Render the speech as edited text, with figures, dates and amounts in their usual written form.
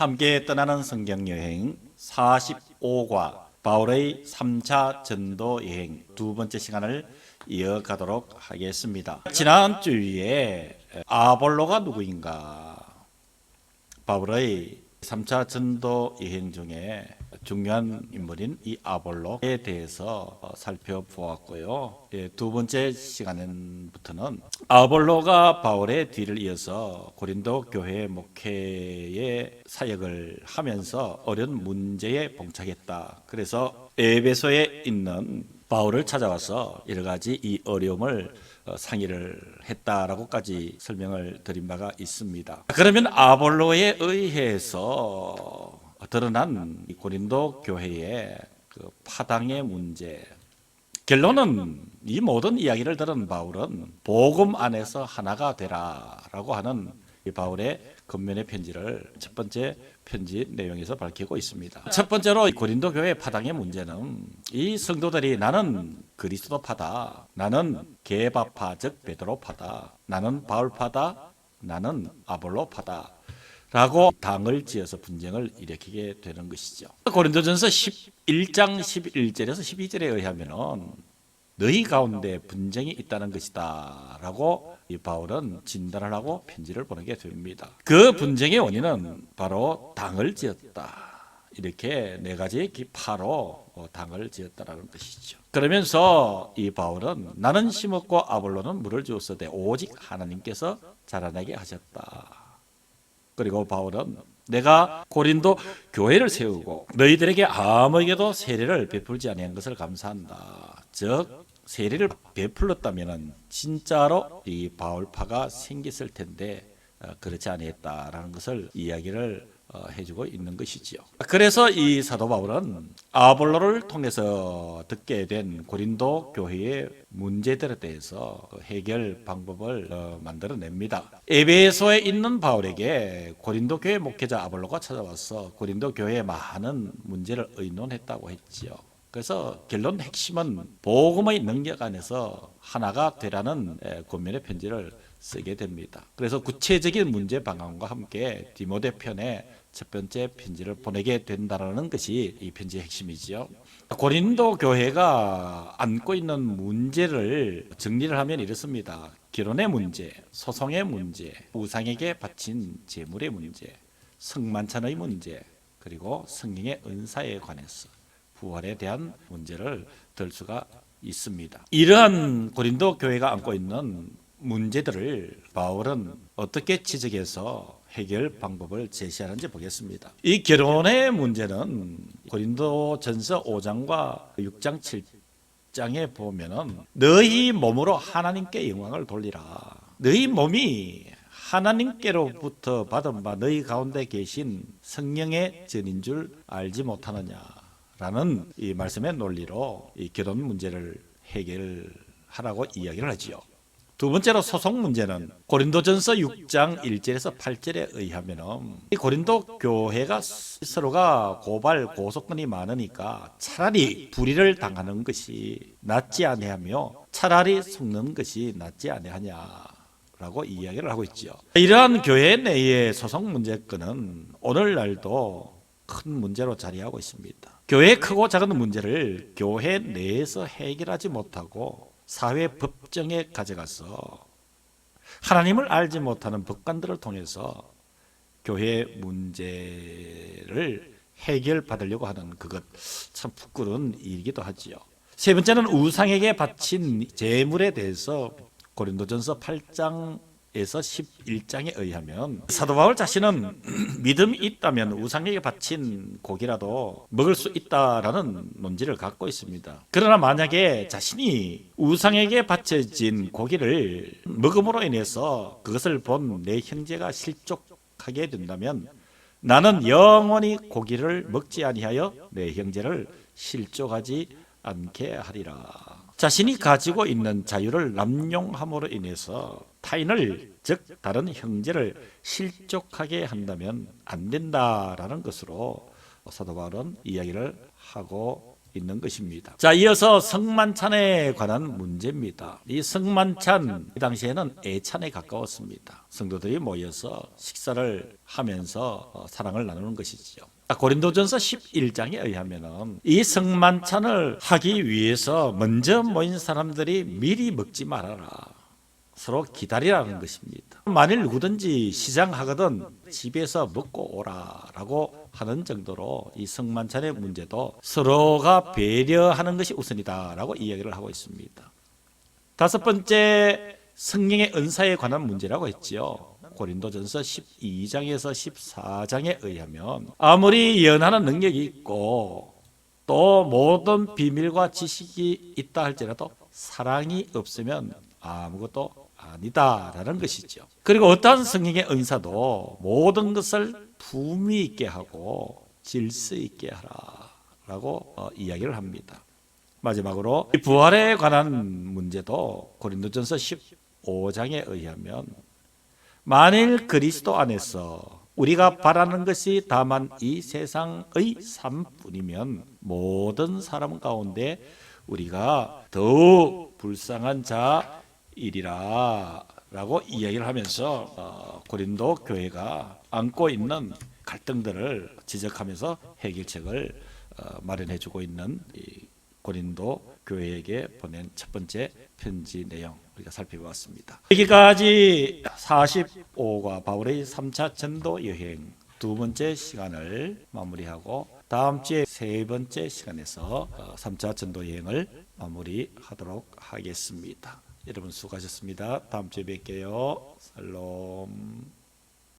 함께 떠나는 성경여행 45과 바울의 3차 전도 여행 두 번째 시간을 이어가도록 하겠습니다. 지난 주에 아볼로가 누구인가, 바울의 3차 전도 여행 중에 중요한 인물인 이 아볼로에 대해서 살펴보았고요. 두 번째 시간부터는 아볼로가 바울의 뒤를 이어서 고린도 교회 목회의 사역을 하면서 어려운 문제에 봉착했다. 그래서 에베소에 있는 바울을 찾아와서 여러 가지 이 어려움을 상의를 했다라고까지 설명을 드린 바가 있습니다. 그러면 아볼로에 의해서 드러난 고린도 교회의 그 파당의 문제, 결론은 이 모든 이야기를 들은 바울은 복음 안에서 하나가 되라라고 하는 이 바울의 겉면의 편지를 첫 번째 편지 내용에서 밝히고 있습니다. 첫 번째로 고린도 교회 파당의 문제는 이 성도들이 나는 그리스도파다, 나는 게바파 즉 베드로파다, 나는 바울파다, 나는 아볼로파다 라고 당을 지어서 분쟁을 일으키게 되는 것이죠. 고린도전서 11장 11절에서 12절에 의하면 너희 가운데 분쟁이 있다는 것이다 라고 이 바울은 진단을 하고 편지를 보내게 됩니다. 그 분쟁의 원인은 바로 당을 지었다, 이렇게 네 가지 기파로 당을 지었다라는 것이죠. 그러면서 이 바울은 나는 심었고 아볼로는 물을 주었으되 오직 하나님께서 자라나게 하셨다. 그리고 바울은 내가 고린도 교회를 세우고 너희들에게 아무에게도 세례를 베풀지 아니한 것을 감사한다. 즉 세례를 베풀었다면 진짜로 이 바울파가 생겼을 텐데 그렇지 아니했다라는 것을 이야기를 해주고 있는 것이지요. 그래서 이 사도 바울은 아볼로를 통해서 듣게 된 고린도 교회의 문제들에 대해서 해결 방법을 만들어냅니다. 에베소에 있는 바울에게 고린도 교회 목회자 아볼로가 찾아와서 고린도 교회의 많은 문제를 의논했다고 했지요. 그래서 결론 핵심은 복음의 능력 안에서 하나가 되라는 권면의 편지를 쓰게 됩니다. 그래서 구체적인 문제 방안과 함께 디모데 편에 첫 번째 편지를 보내게 된다는 것이 이 편지의 핵심이지요. 고린도 교회가 안고 있는 문제를 정리를 하면 이렇습니다. 결혼의 문제, 소송의 문제, 우상에게 바친 재물의 문제, 성만찬의 문제, 그리고 성령의 은사에 관해서 부활에 대한 문제를 들 수가 있습니다. 이러한 고린도 교회가 안고 있는 문제들을 바울은 어떻게 지적해서 해결 방법을 제시하는지 보겠습니다. 이 결혼의 문제는 고린도전서 5장과 6장 7장에 보면은 너희 몸으로 하나님께 영광을 돌리라. 너희 몸이 하나님께로부터 받은 바 너희 가운데 계신 성령의 전인 줄 알지 못하느냐 라는 이 말씀의 논리로 이 결혼 문제를 해결하라고 이야기를 하지요. 두 번째로 소송 문제는 고린도전서 6장 1절에서 8절에 의하면 이 고린도 교회가 서로가 고발 고소건이 많으니까 차라리 불의를 당하는 것이 낫지 아니하며 차라리 속는 것이 낫지 아니하냐라고 이야기를 하고 있죠. 이러한 교회 내의 소송 문제건은 오늘날도 큰 문제로 자리하고 있습니다. 교회 크고 작은 문제를 교회 내에서 해결하지 못하고 사회 법정에 가져가서 하나님을 알지 못하는 법관들을 통해서 교회 문제를 해결받으려고 하는 그것 참 부끄러운 일이기도 하지요. 세 번째는 우상에게 바친 제물에 대해서 고린도전서 8장 에서 11장에 의하면 사도 바울 자신은 믿음이 있다면 우상에게 바친 고기라도 먹을 수 있다라는 논지를 갖고 있습니다. 그러나 만약에 자신이 우상에게 바쳐진 고기를 먹음으로 인해서 그것을 본 내 형제가 실족하게 된다면 나는 영원히 고기를 먹지 아니하여 내 형제를 실족하지 않게 하리라. 자신이 가지고 있는 자유를 남용함으로 인해서 타인을, 즉 다른 형제를 실족하게 한다면 안 된다라는 것으로 사도 바울은 이야기를 하고 있는 것입니다. 자, 이어서 성만찬에 관한 문제입니다. 이 성만찬, 이 당시에는 애찬에 가까웠습니다. 성도들이 모여서 식사를 하면서 사랑을 나누는 것이지요. 고린도전서 11장에 의하면은 이 성만찬을 하기 위해서 먼저 모인 사람들이 미리 먹지 말아라. 서로 기다리라는 것입니다. 만일 누구든지 시장하거든 집에서 먹고 오라라고 하는 정도로 이 성만찬의 문제도 서로가 배려하는 것이 우선이다라고 이야기를 하고 있습니다. 다섯 번째, 성령의 은사에 관한 문제라고 했지요. 고린도전서 12장에서 14장에 의하면 아무리 연하는 능력이 있고 또 모든 비밀과 지식이 있다 할지라도 사랑이 없으면 아무것도 아니다라는 것이죠. 그리고 어떠한 성령의 은사도 모든 것을 품위 있게 하고 질서 있게 하라라고 이야기를 합니다. 마지막으로 부활에 관한 문제도 고린도전서 15장에 의하면 만일 그리스도 안에서 우리가 바라는 것이 다만 이 세상의 삶뿐이면 모든 사람 가운데 우리가 더욱 불쌍한 자이리라 라고 이야기를 하면서 고린도 교회가 안고 있는 갈등들을 지적하면서 해결책을 마련해주고 있는 이 고린도 교회에게 보낸 첫 번째 편지 내용 우리가 살펴보았습니다. 여기까지 45과 바울의 3차 전도 여행 두 번째 시간을 마무리하고 다음 주에 세 번째 시간에서 3차 전도 여행을 마무리하도록 하겠습니다. 여러분 수고하셨습니다. 다음 주에 뵐게요. 살롬.